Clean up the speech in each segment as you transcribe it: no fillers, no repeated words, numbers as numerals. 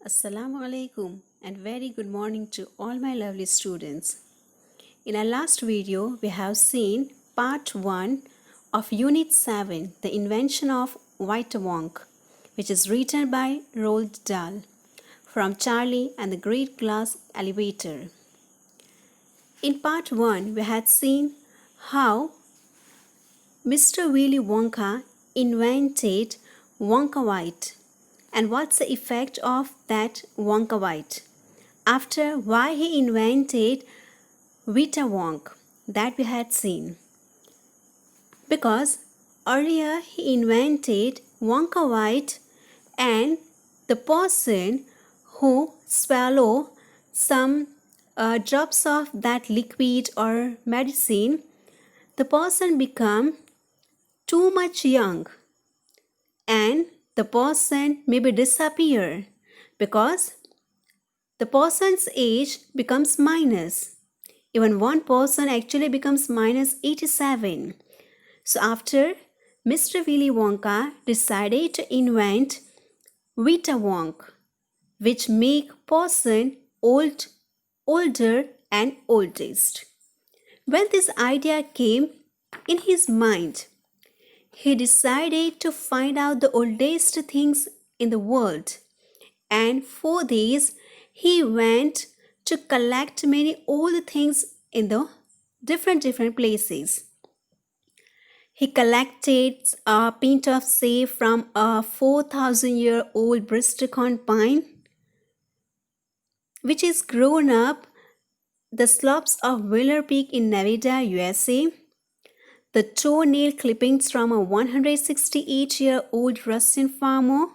Assalamu alaikum and very good morning to all my lovely students. In our last video, we have seen part 1 of Unit 7, The Invention of White Wonk, which is written by Roald Dahl from Charlie and the Great Glass Elevator. In part 1, we had seen how Mr. Willy Wonka invented Wonka White and what's the effect of that Wonka White. After why he invented Vita Wonk, that we had seen. Because earlier he invented Wonka White and the person who swallow some drops of that liquid or medicine, the person become too much young and the person maybe disappear because the person's age becomes minus. Even one person actually becomes minus 87. So after Mr. Willy Wonka decided to invent Vita Wonk, which make person older and oldest. When this idea came in his mind, he decided to find out the oldest things in the world, and for this he went to collect many old things in the different places. He collected a pint of sap from a 4,000-year-old Bristlecone pine, which is grown up the slopes of Wheeler Peak in Nevada, USA. The toenail clippings from a 168-year-old Russian farmer,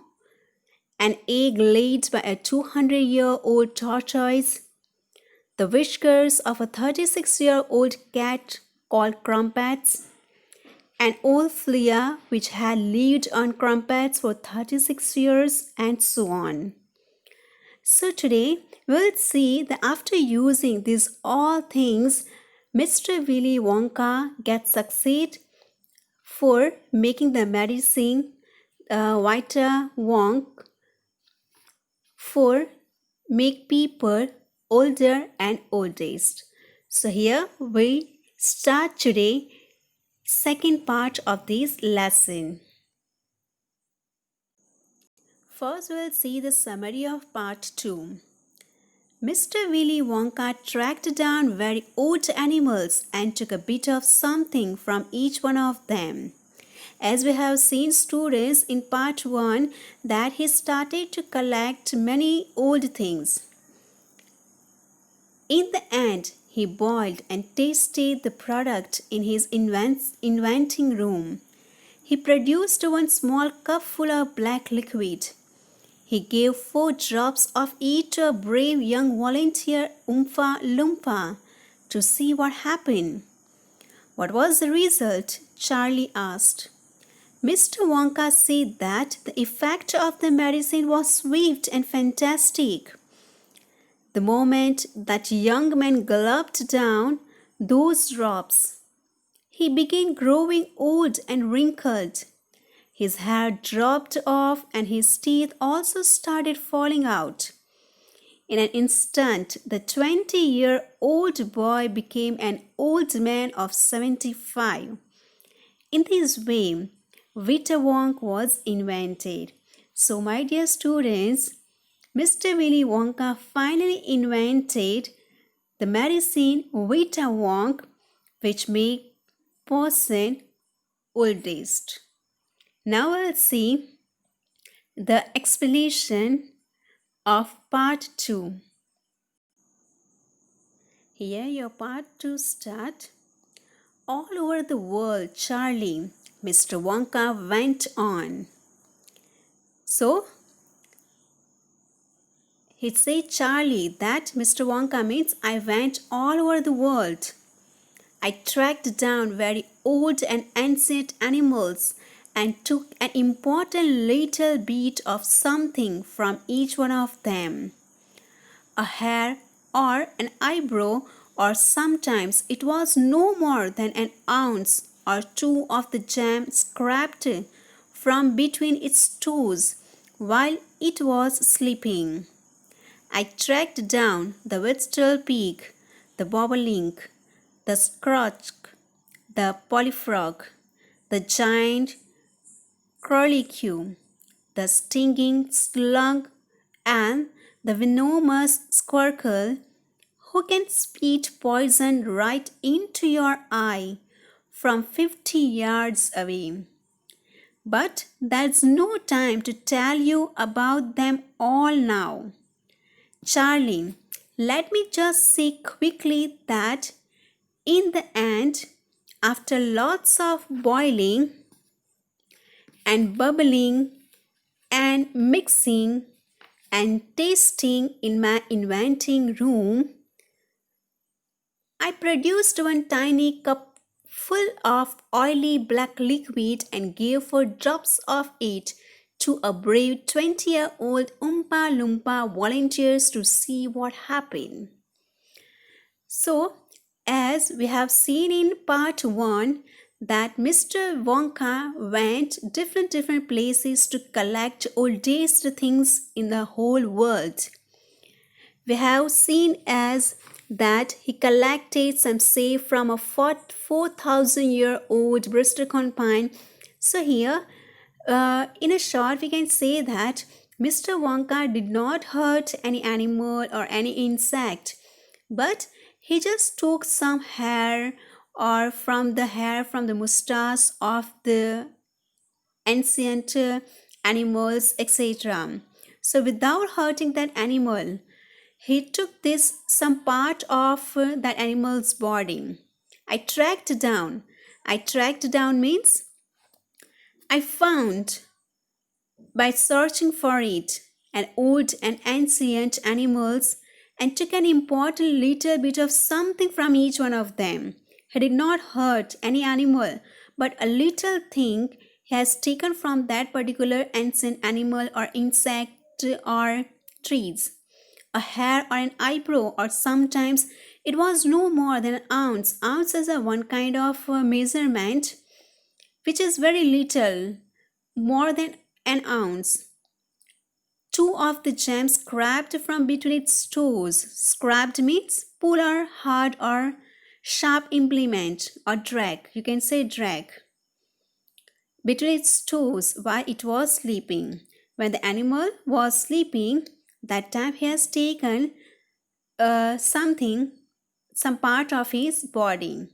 an egg laid by a 200-year-old tortoise, the whiskers of a 36-year-old cat called Crumpets, an old flea which had lived on Crumpets for 36 years, and so on. So today we'll see that after using these all things, Mr. Willy Wonka gets succeed for making the medicine Vita Wonk for make people older and oldest. So here we start today second part of this lesson. First we'll see the summary of part 2. Mr. Willy Wonka tracked down very old animals and took a bit of something from each one of them. As we have seen students in part 1 that he started to collect many old things. In the end, he boiled and tasted the product in his inventing room. He produced one small cup full of black liquid. He gave 4 drops of it to a brave young volunteer, Oompa Loompa, to see what happened. What was the result? Charlie asked. Mr. Wonka said that the effect of the medicine was swift and fantastic. The moment that young man gulped down those drops, he began growing old and wrinkled. His hair dropped off and his teeth also started falling out. In an instant, the 20-year-old boy became an old man of 75. In this way, Vita Wonk was invented. So, my dear students, Mr. Willy Wonka finally invented the medicine Vita Wonk, which made person oldest. Now we'll see the explanation of part 2. Here your part 2 start. All over the world, Charlie, Mr. Wonka went on. So, he said Charlie that Mr. Wonka means I went all over the world. I tracked down very old and ancient animals and took an important little bit of something from each one of them. A hair or an eyebrow, or sometimes it was no more than an ounce or 2 of the jam scraped from between its toes while it was sleeping. I tracked down the Whitstable pig, the bobolink, the scrotch, the polyfrog, the giant curlicue, the stinging slug, and the venomous squircle who can spit poison right into your eye from 50 yards away. But there's no time to tell you about them all now. Charlie, let me just say quickly that in the end, after lots of boiling and bubbling and mixing and tasting in my inventing room, I produced one tiny cup full of oily black liquid and gave 4 drops of it to a brave 20-year-old Oompa Loompa volunteers to see what happened. So, as we have seen in part 1, that Mr. Wonka went different places to collect oldest things in the whole world. We have seen as that he collected some say from a 4,000-year-old Bristlecone pine. So here, in a short, we can say that Mr. Wonka did not hurt any animal or any insect, but he just took some hair or from the mustache of the ancient animals, etc. So without hurting that animal, he took this some part of that animal's body. I tracked down. I tracked down means I found by searching for it an old and ancient animals and took an important little bit of something from each one of them. He did not hurt any animal, but a little thing he has taken from that particular ancient animal or insect or trees. A hair or an eyebrow, or sometimes it was no more than an ounce. Ounce is a one kind of measurement which is very little, more than an ounce. 2 of the gems scraped from between its toes. Scraped means pull or hard or sharp implement or drag. You can say drag. Between its toes while it was sleeping. When the animal was sleeping, that time he has taken some part of his body.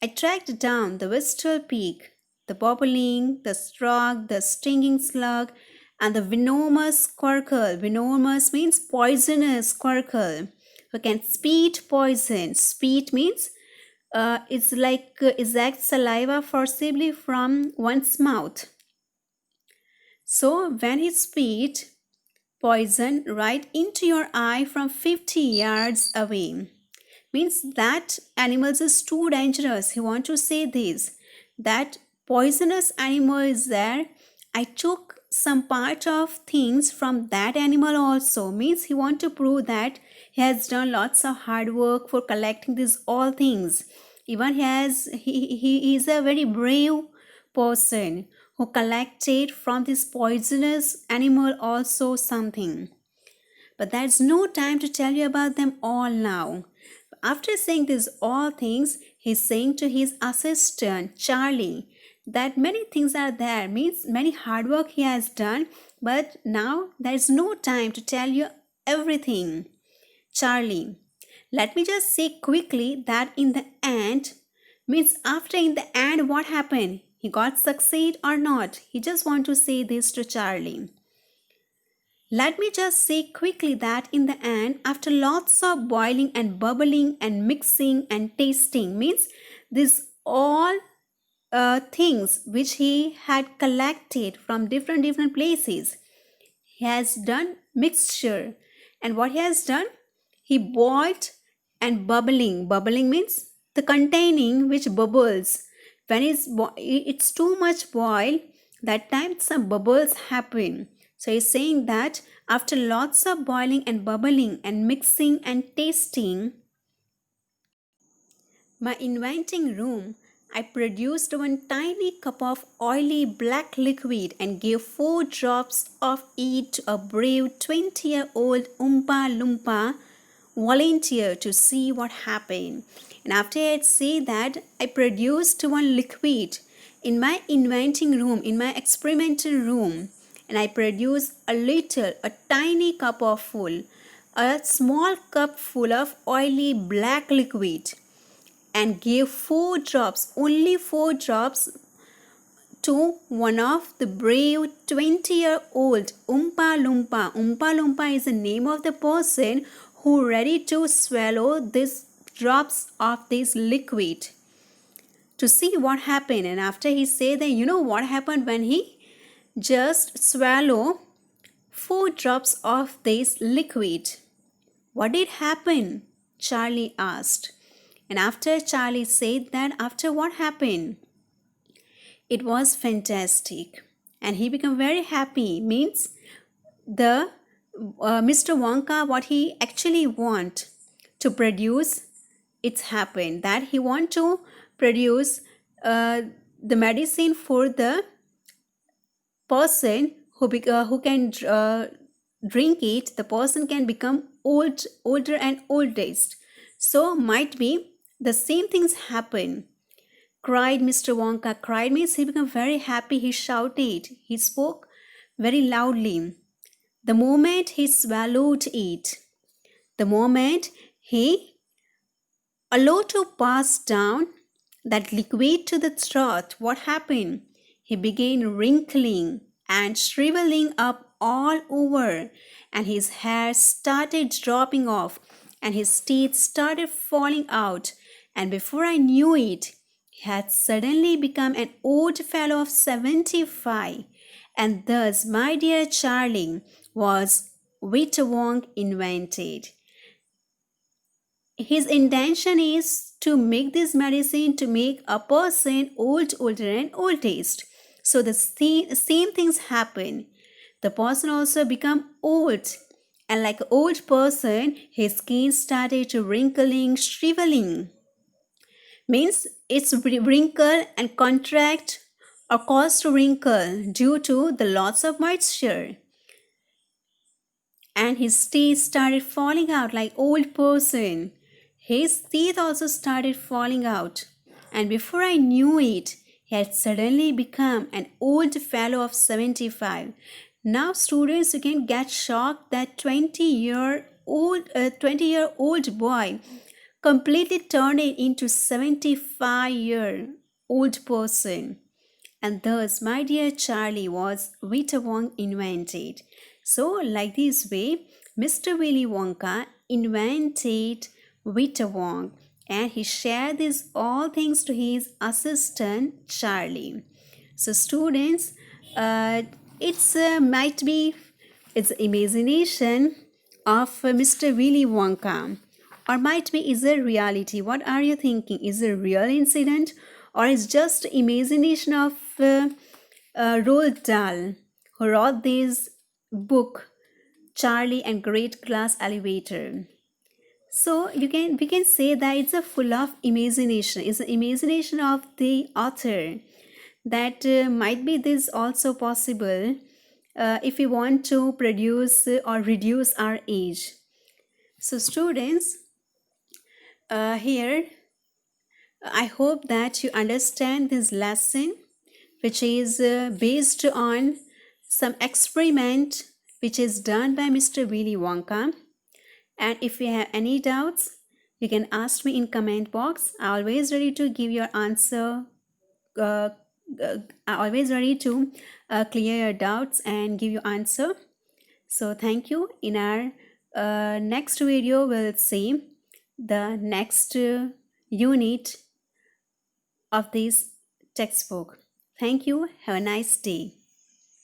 I tracked down the Whitstable pig, the bobolink, the frog, the stinging slug, and the venomous squircle. Venomous means poisonous squircle who can spit poison. Spit means it's like exact saliva forcibly from one's mouth. So when he spit poison right into your eye from 50 yards away, means that animals is too dangerous. He want to say this, that poisonous animal is there. I took some part of things from that animal also, means he want to prove that he has done lots of hard work for collecting these all things. Even he is a very brave person who collected from this poisonous animal also something. But there's no time to tell you about them all now. After saying these all things, he's saying to his assistant Charlie that many things are there, means many hard work he has done, but now there's no time to tell you everything. Charlie, let me just say quickly that in the end, means after in the end what happened? He got succeed or not? He just want to say this to Charlie. Let me just say quickly that in the end, after lots of boiling and bubbling and mixing and tasting, means this all things which he had collected from different places, he has done mixture. And what he has done? He boiled and bubbling. Bubbling means the containing which bubbles. When it's too much boil, that time some bubbles happen. So he's saying that after lots of boiling and bubbling and mixing and tasting, my inventing room, I produced one tiny cup of oily black liquid and gave 4 drops of it to a brave 20-year-old Oompa Loompa volunteer to see what happened. And after I had said that, I produced one liquid in my inventing room, in my experimental room, and I produced a tiny cup of full, a small cup full of oily black liquid, and gave 4 drops, only 4 drops, to one of the brave 20-year-old Oompa Loompa. Oompa Loompa is the name of the person who ready to swallow these drops of this liquid to see what happened. And after he said that, you know what happened when he just swallow 4 drops of this liquid? What did happen? Charlie asked. And after Charlie said that, after what happened? It was fantastic. And he became very happy. Means the Mr. Wonka, what he actually want to produce, it's happened. That he want to produce the medicine for the person who can drink it. The person can become older and oldest. So might be the same things happen. Cried Mr. Wonka. Cried means he became very happy. He shouted. He spoke very loudly. The moment he swallowed it, the moment he allowed to pass down that liquid to the throat, what happened? He began wrinkling and shriveling up all over, and his hair started dropping off, and his teeth started falling out, and before I knew it, he had suddenly become an old fellow of 75. And thus, my dear Charlie, was Wittewong invented. His intention is to make this medicine to make a person old, older and oldest. So the same things happen. The person also become old, and like an old person, his skin started to wrinkling, shriveling. Means it's wrinkle and contract or cause to wrinkle due to the loss of moisture. And his teeth started falling out like old person. His teeth also started falling out. And before I knew it, he had suddenly become an old fellow of 75. Now students, you can get shocked that 20-year-old boy completely turned into 75-year-old person. And thus, my dear Charlie, was Wittewong invented. So, like this way, Mr. Willy Wonka invented Wittewong, and he shared these all things to his assistant Charlie. So, students, it's might be it's imagination of Mr. Willy Wonka, or might be is a reality. What are you thinking? Is it a real incident, or is just imagination of Roald Dahl, who wrote this book, Charlie and Great Glass Elevator? So we can say that it's a full of imagination. It's the imagination of the author, that might be this also possible if we want to produce or reduce our age. So students, here I hope that you understand this lesson, which is based on some experiment which is done by Mr. Willy Wonka. And if you have any doubts, you can ask me in comment box. I'm always ready to give your answer. I'm always ready to clear your doubts and give you answer. So thank you. In our next video, we'll see the next unit of this textbook. Thank you. Have a nice day.